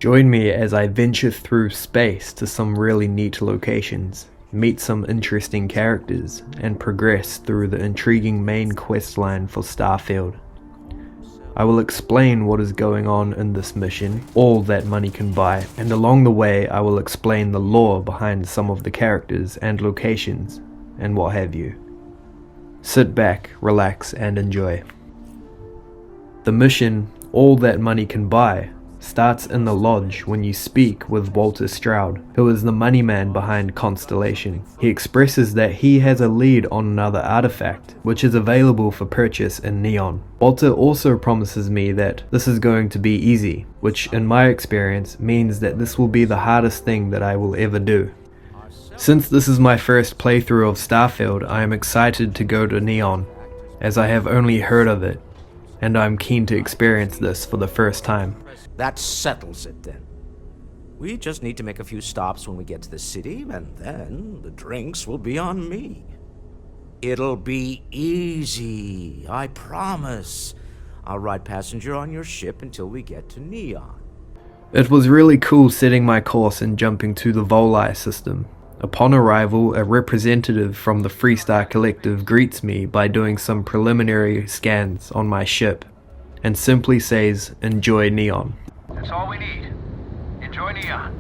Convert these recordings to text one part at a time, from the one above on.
Join me as I venture through space to some really neat locations, meet some interesting characters, and progress through the intriguing main questline for Starfield. I will explain what is going on in this mission, all that money can buy, and along the way I will explain the lore behind some of the characters and locations, and what have you. Sit back, relax, and enjoy. The mission, All That Money Can Buy, starts in the lodge when you speak with Walter Stroud, who is the money man behind Constellation. He expresses that he has a lead on another artifact, which is available for purchase in Neon. Walter also promises me that this is going to be easy, which in my experience means that this will be the hardest thing that I will ever do. Since this is my first playthrough of Starfield, I am excited to go to Neon, as I have only heard of it, and I am keen to experience this for the first time. That settles it then. We just need to make a few stops when we get to the city, and then the drinks will be on me. It'll be easy, I promise. I'll ride passenger on your ship until we get to Neon. It was really cool setting my course and jumping to the Volii system. Upon arrival, a representative from the Freestar Collective greets me by doing some preliminary scans on my ship, and simply says, "Enjoy Neon." That's all we need. Enjoy Neon.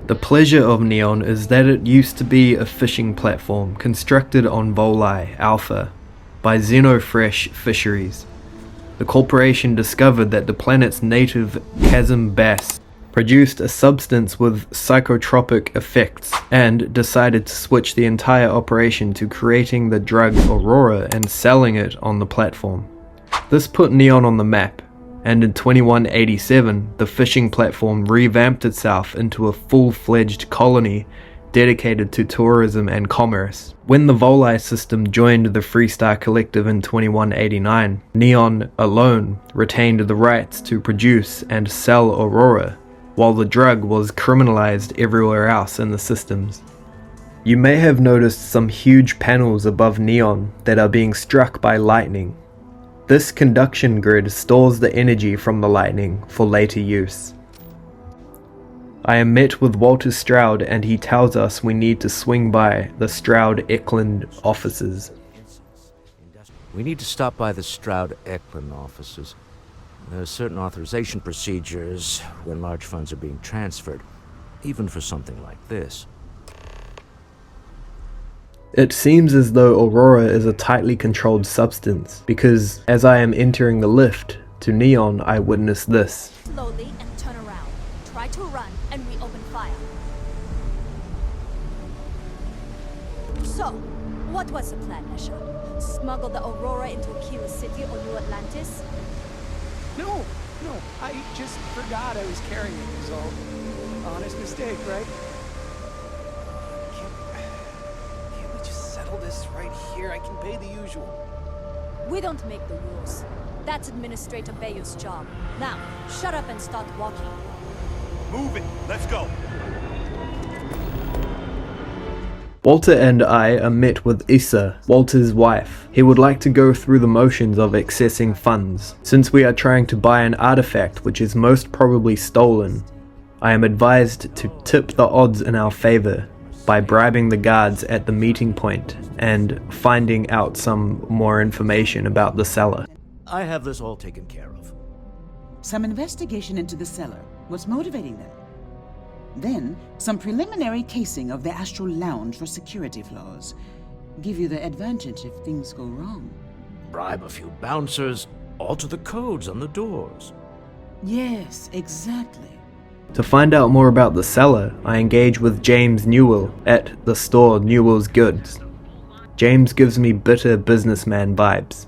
The pleasure of Neon is that it used to be a fishing platform constructed on Volii Alpha by Xenofresh Fisheries. The corporation discovered that the planet's native chasm bass produced a substance with psychotropic effects and decided to switch the entire operation to creating the drug Aurora and selling it on the platform. This put Neon on the map, and in 2187 the fishing platform revamped itself into a full-fledged colony dedicated to tourism and commerce. When the Volii system joined the Freestar Collective in 2189, Neon alone retained the rights to produce and sell Aurora, while the drug was criminalized everywhere else in the systems. You may have noticed some huge panels above Neon that are being struck by lightning. This conduction grid stores the energy from the lightning for later use. I am met with Walter Stroud and he tells us we need to swing by the Stroud-Eklund offices. We need to stop by the Stroud-Eklund offices. There are certain authorization procedures when large funds are being transferred, even for something like this. It seems as though Aurora is a tightly controlled substance, because as I am entering the lift to Neon, I witness this. Slowly and turn around. Try to run and we open fire. So, what was the plan, Nesha? Smuggle the Aurora into Aquila City or New Atlantis? No, I just forgot I was carrying it, so honest mistake, right? Can't we just settle this right here? I can pay the usual. We don't make the rules. That's Administrator Bayou's job. Now, shut up and start walking. Move it. Let's go. Walter and I are met with Issa, Walter's wife. He would like to go through the motions of accessing funds. Since we are trying to buy an artifact which is most probably stolen, I am advised to tip the odds in our favor by bribing the guards at the meeting point and finding out some more information about the cellar. I have this all taken care of. Some investigation into the cellar. What's motivating them? Then, some preliminary casing of the Astral Lounge for security flaws. Give you the advantage if things go wrong. Bribe a few bouncers, alter the codes on the doors. Yes, exactly. To find out more about the cellar, I engage with James Newell at the store Newell's Goods. James gives me bitter businessman vibes.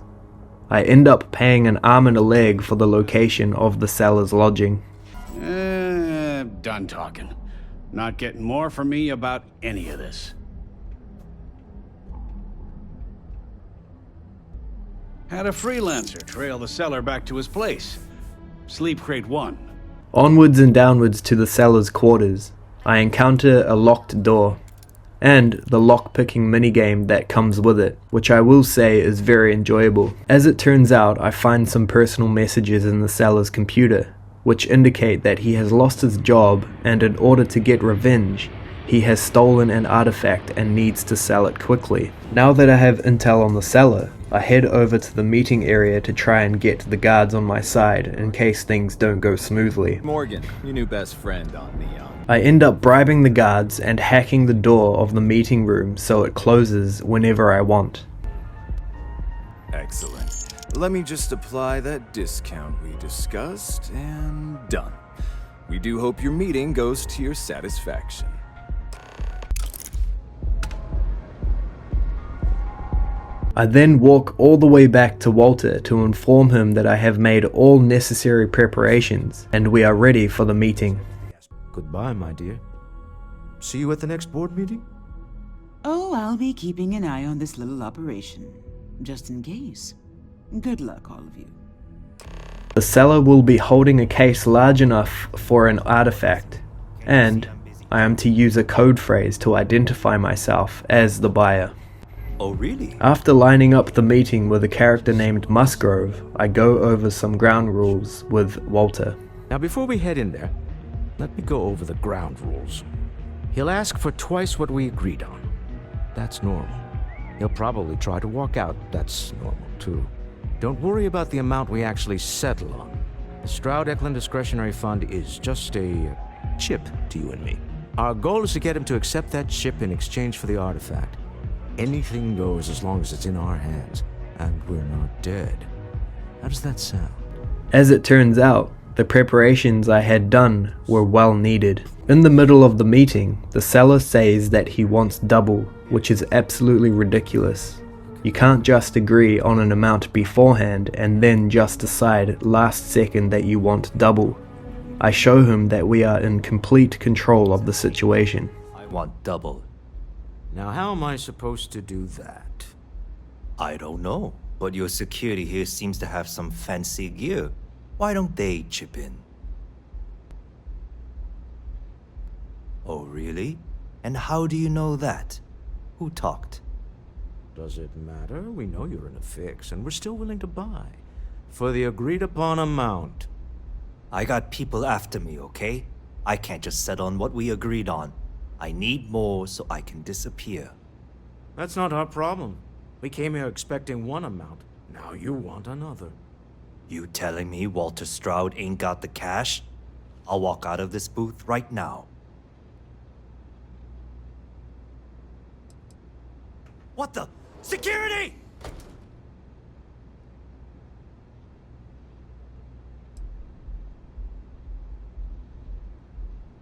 I end up paying an arm and a leg for the location of the cellar's lodging. Done talking. Not getting more from me about any of this. Had a freelancer trail the seller back to his place. Sleep crate 1. Onwards and downwards to the cellar's quarters, I encounter a locked door, and the lock-picking minigame that comes with it, which I will say is very enjoyable. As it turns out, I find some personal messages in the cellar's computer, which indicate that he has lost his job and in order to get revenge, he has stolen an artifact and needs to sell it quickly. Now that I have intel on the seller, I head over to the meeting area to try and get the guards on my side in case things don't go smoothly. Morgan, your new best friend on Neon. I end up bribing the guards and hacking the door of the meeting room so it closes whenever I want. Excellent. Let me just apply that discount we discussed, and done. We do hope your meeting goes to your satisfaction. I then walk all the way back to Walter to inform him that I have made all necessary preparations and we are ready for the meeting. Goodbye, my dear. See you at the next board meeting? Oh, I'll be keeping an eye on this little operation, just in case. Good luck, all of you. The seller will be holding a case large enough for an artifact, and I am to use a code phrase to identify myself as the buyer. Oh, really? After lining up the meeting with a character named Musgrove, I go over some ground rules with Walter. Now, before we head in there, let me go over the ground rules. He'll ask for twice what we agreed on. That's normal. He'll probably try to walk out. That's normal, too. Don't worry about the amount we actually settle on. The Stroud-Eklund Discretionary Fund is just a chip to you and me. Our goal is to get him to accept that chip in exchange for the artifact. Anything goes as long as it's in our hands, and we're not dead. How does that sound? As it turns out, the preparations I had done were well needed. In the middle of the meeting, the seller says that he wants double, which is absolutely ridiculous. You can't just agree on an amount beforehand and then just decide last second that you want double. I show him that we are in complete control of the situation. I want double. Now, how am I supposed to do that? I don't know, but your security here seems to have some fancy gear. Why don't they chip in? Oh, really? And how do you know that? Who talked? Does it matter? We know you're in a fix, and we're still willing to buy. For the agreed-upon amount. I got people after me, okay? I can't just settle on what we agreed on. I need more so I can disappear. That's not our problem. We came here expecting one amount. Now you want another. You telling me Walter Stroud ain't got the cash? I'll walk out of this booth right now. What the? Security!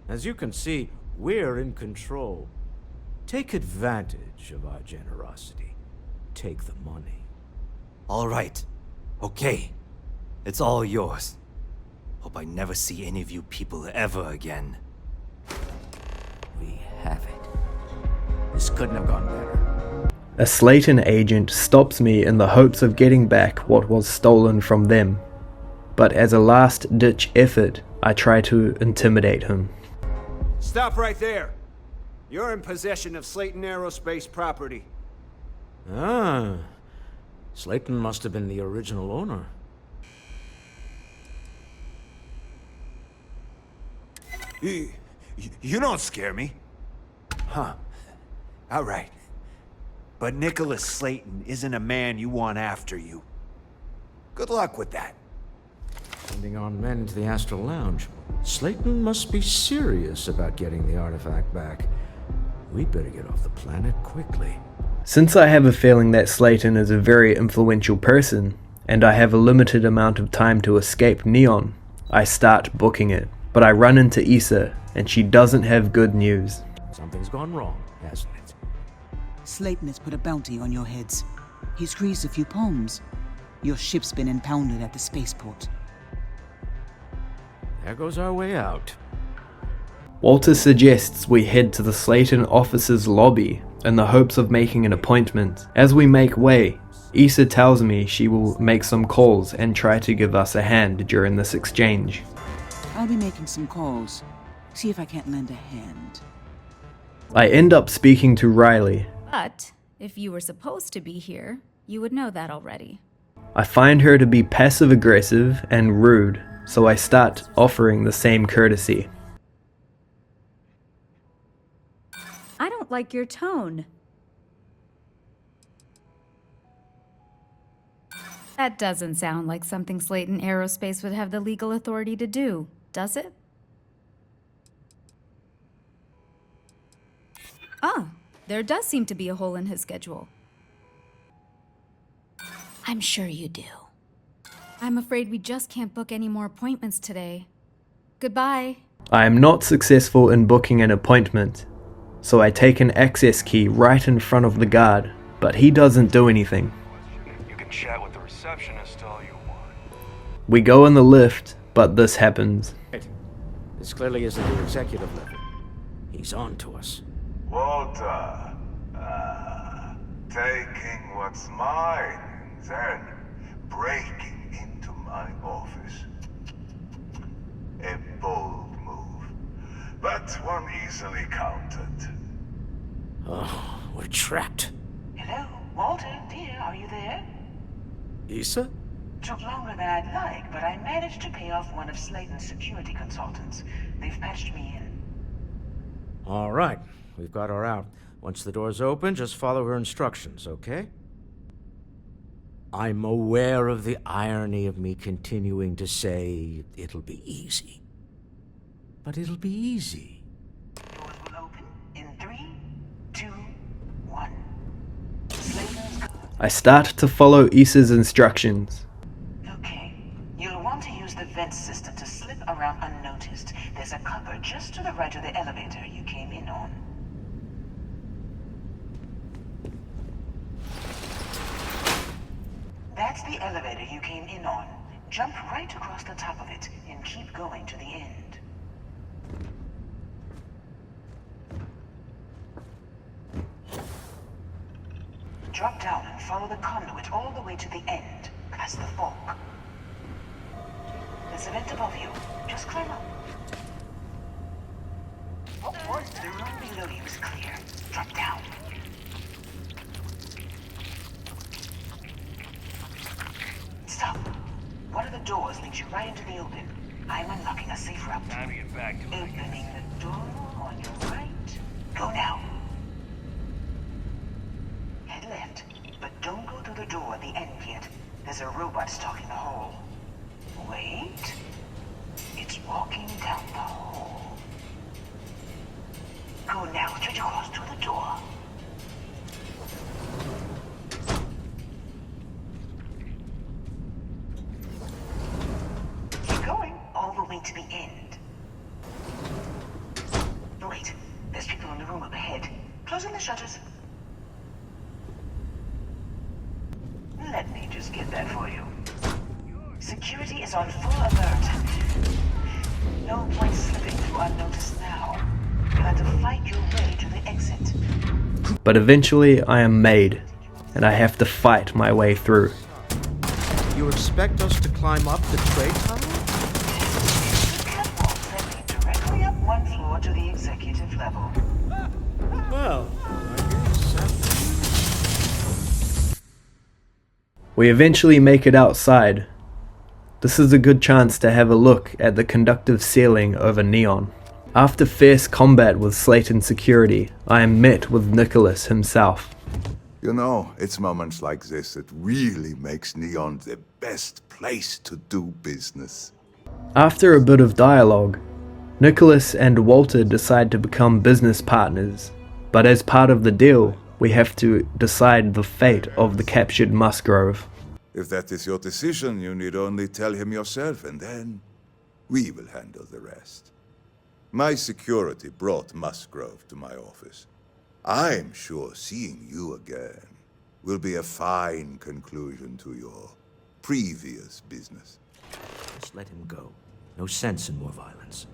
As you can see, we're in control. Take advantage of our generosity. Take the money. All right. Okay. It's all yours. Hope I never see any of you people ever again. We have it. This couldn't have gone better. A Slayton agent stops me in the hopes of getting back what was stolen from them, but as a last-ditch effort, I try to intimidate him. Stop right there. You're in possession of Slayton Aerospace property. Ah. Slayton must have been the original owner. You don't scare me. Huh. All right. But Nicholas Slayton isn't a man you want after you. Good luck with that. Sending our men into the Astral Lounge. Slayton must be serious about getting the artifact back. We'd better get off the planet quickly. Since I have a feeling that Slayton is a very influential person, and I have a limited amount of time to escape Neon, I start booking it. But I run into Issa, and she doesn't have good news. Something's gone wrong, hasn't it? Slayton has put a bounty on your heads. He's greased a few palms. Your ship's been impounded at the spaceport. There goes our way out. Walter suggests we head to the Slayton office's lobby in the hopes of making an appointment. As we make way, Issa tells me she will make some calls and try to give us a hand during this exchange. I'll be making some calls. See if I can't lend a hand. I end up speaking to Riley. But if you were supposed to be here, you would know that already. I find her to be passive-aggressive and rude, so I start offering the same courtesy. I don't like your tone. That doesn't sound like something Slayton Aerospace would have the legal authority to do, does it? Ah, there does seem to be a hole in his schedule. I'm sure you do. I'm afraid we just can't book any more appointments today. Goodbye. I am not successful in booking an appointment, so I take an access key right in front of the guard, but he doesn't do anything. You can chat with the receptionist all you want. We go in the lift, but this happens. This clearly isn't the executive level. He's on to us. Walter, taking what's mine, then breaking into my office. A bold move, but one easily countered. Oh, we're trapped. Hello, Walter, dear, are you there? Issa? Took longer than I'd like, but I managed to pay off one of Slayton's security consultants. They've patched me in. All right, we've got her out. Once the door's open, just follow her instructions, okay? I'm aware of the irony of me continuing to say it'll be easy. But it'll be easy. Doors will open in 3, 2, 1. Slayton's... I start to follow Issa's instructions. Okay. You'll want to use the vent system to slip around unnoticed. There's a cupboard just to the right of the elevator you came in on. That's the elevator you came in on. Jump right across the top of it and keep going to the end. Drop down and follow the conduit all the way to the end, past the fork. There's a vent above you. Just climb up. The room below you is clear. Drop down. Stop. One of the doors leads you right into the open. I'm unlocking a safe route. Time to get back to it. Opening the door on your right. Go now. Head left, but don't go through the door at the end yet. There's a robot stalking the hall. Wait. It's walking down the hall. Go now, straight across to the door. Keep going all the way to the end. Wait, there's people in the room up ahead. Closing the shutters. Let me just get that for you. Security is on full alert. No point slipping through unnoticed now. You'll have to fight your way to the exit. But eventually I am made, and I have to fight my way through. You expect us to climb up the tray tunnel? The catwalks that lead directly up one floor to the executive level. Well, I guess We eventually make it outside. This is a good chance to have a look at the conductive ceiling over Neon. After fierce combat with Slayton security, I am met with Nicholas himself. You know, it's moments like this that really makes Neon the best place to do business. After a bit of dialogue, Nicholas and Walter decide to become business partners, but as part of the deal, we have to decide the fate of the captured Musgrove. If that is your decision, you need only tell him yourself, and then we will handle the rest. My security brought Musgrove to my office. I'm sure seeing you again will be a fine conclusion to your previous business. Just let him go. No sense in more violence.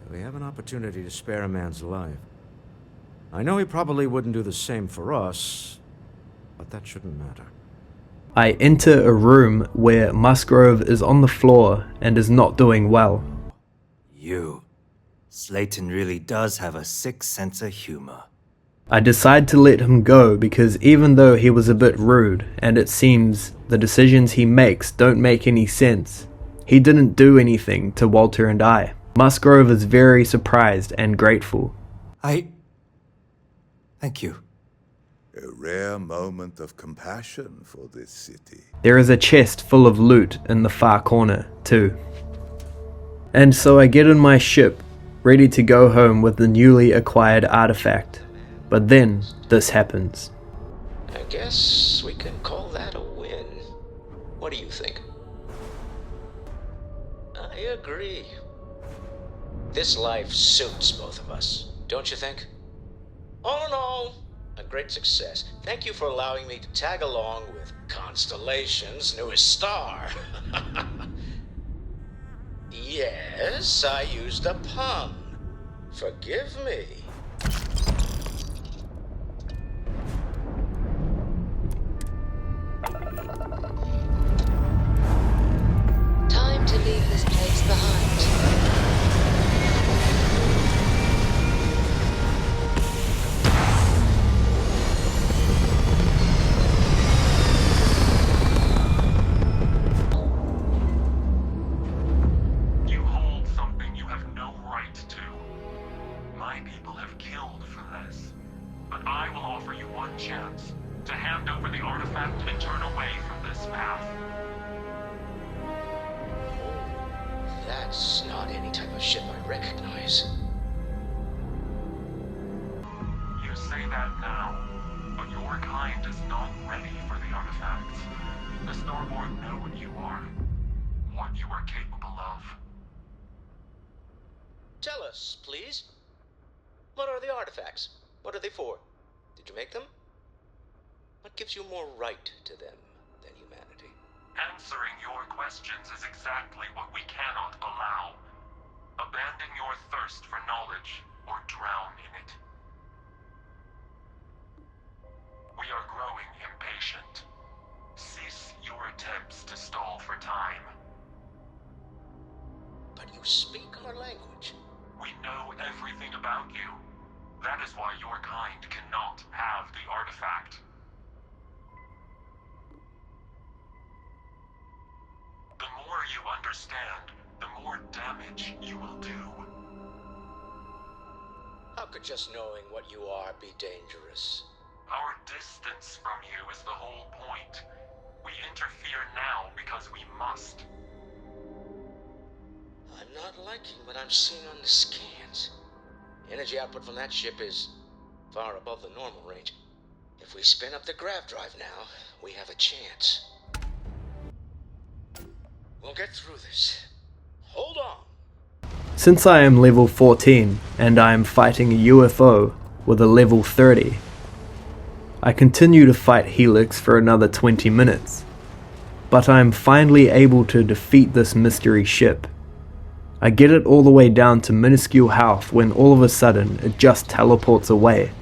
We have an opportunity to spare a man's life. I know he probably wouldn't do the same for us, but that shouldn't matter. I enter a room where Musgrove is on the floor and is not doing well. Slayton really does have a sick sense of humor. I decide to let him go because even though he was a bit rude, and it seems the decisions he makes don't make any sense, He didn't do anything to Walter and I. Musgrove is very surprised and grateful. Thank you. A rare moment of compassion for this city. There is a chest full of loot in the far corner, too. And so I get in my ship, ready to go home with the newly acquired artifact. But then, this happens. I guess we can call that a win. What do you think? I agree. This life suits both of us, don't you think? All in all, a great success. Thank you for allowing me to tag along with Constellation's newest star. Yes, I used a pun. Forgive me. Time to leave this place behind. You hold something you have no right to. My people have killed for this. But I will offer you one chance to hand over the artifact and turn away from this path. That's not any type of ship I recognize. You say that now, but your kind is not ready for the artifacts. The Starborn know what you are capable of. Tell us, please. What are the artifacts? What are they for? Did you make them? What gives you more right to them than humanity? Answering your questions is exactly what we cannot allow. Abandon your thirst for knowledge or drown in it. We are growing impatient. Cease your attempts to stall for time. But you speak our language. We know everything about you. That is why your kind cannot have the artifact. The more you understand, the more damage you will do. How could just knowing what you are be dangerous? Our distance from you is the whole point. We interfere now because we must. I'm not liking what I'm seeing on the scans. Energy output from that ship is far above the normal range. If we spin up the grav drive now, we have a chance. We'll get through this. Hold on. Since I am level 14 and I am fighting a UFO with a level 30, I continue to fight Helix for another 20 minutes, but I am finally able to defeat this mystery ship. I get it all the way down to minuscule health when all of a sudden it just teleports away.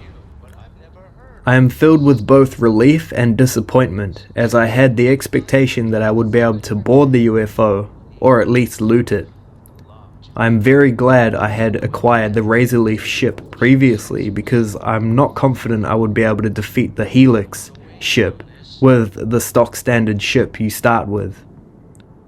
I am filled with both relief and disappointment, as I had the expectation that I would be able to board the UFO, or at least loot it. I am very glad I had acquired the Razorleaf ship previously, because I'm not confident I would be able to defeat the Helix ship with the stock standard ship you start with.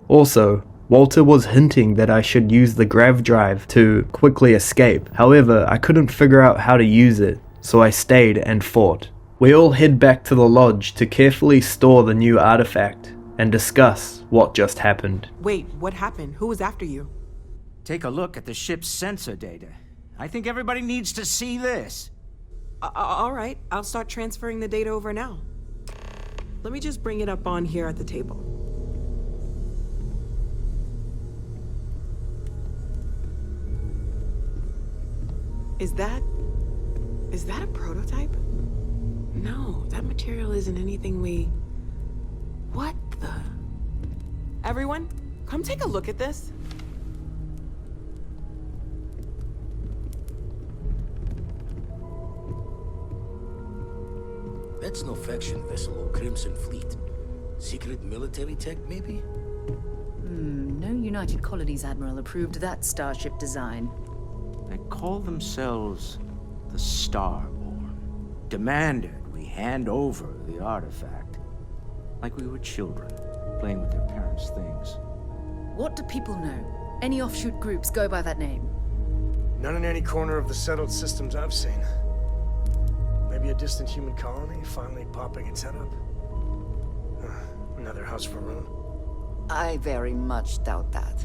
Also, Walter was hinting that I should use the grav drive to quickly escape. However, I couldn't figure out how to use it, so I stayed and fought. We all head back to the lodge to carefully store the new artifact and discuss what just happened. Wait, what happened? Who was after you? Take a look at the ship's sensor data. I think everybody needs to see this. All right, I'll start transferring the data over now. Let me just bring it up on here at the table. Is that a prototype? No, that material isn't anything we... What the... Everyone, come take a look at this. That's no faction vessel or Crimson Fleet. Secret military tech, maybe? No United Colonies Admiral approved that starship design. They call themselves the Starborn. Demanded we hand over the artifact. Like we were children, playing with their parents' things. what do people know? Any offshoot groups go by that name? None in any corner of the settled systems I've seen. Maybe a distant human colony finally popping its head up. Another house for Rune. I very much doubt that.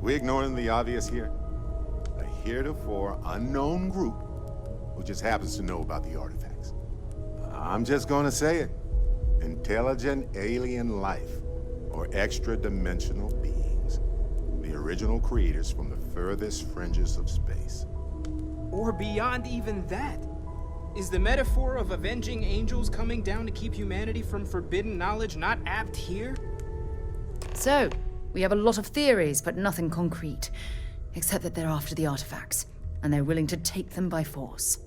We ignoring the obvious here? A heretofore unknown group who just happens to know about the artifacts. I'm just gonna say it. Intelligent alien life, or extra-dimensional beings. The original creators from the furthest fringes of space. Or beyond even that. Is the metaphor of avenging angels coming down to keep humanity from forbidden knowledge not apt here? So, we have a lot of theories, but nothing concrete. Except that they're after the artifacts, and they're willing to take them by force.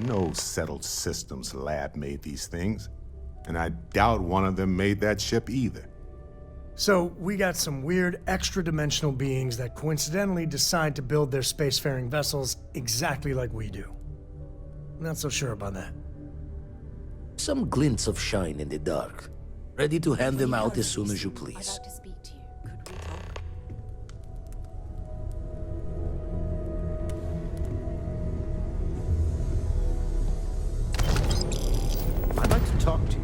No settled systems lab made these things, and I doubt one of them made that ship either. So, we got some weird extra-dimensional beings that coincidentally decide to build their spacefaring vessels exactly like we do. Not so sure about that. Some glints of shine in the dark. Ready to hand them out as soon as you please. I'd like to talk to you.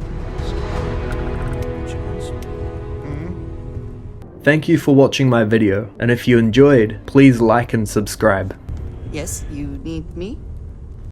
Thank you for watching my video, and if you enjoyed, please like and subscribe. Yes, you need me?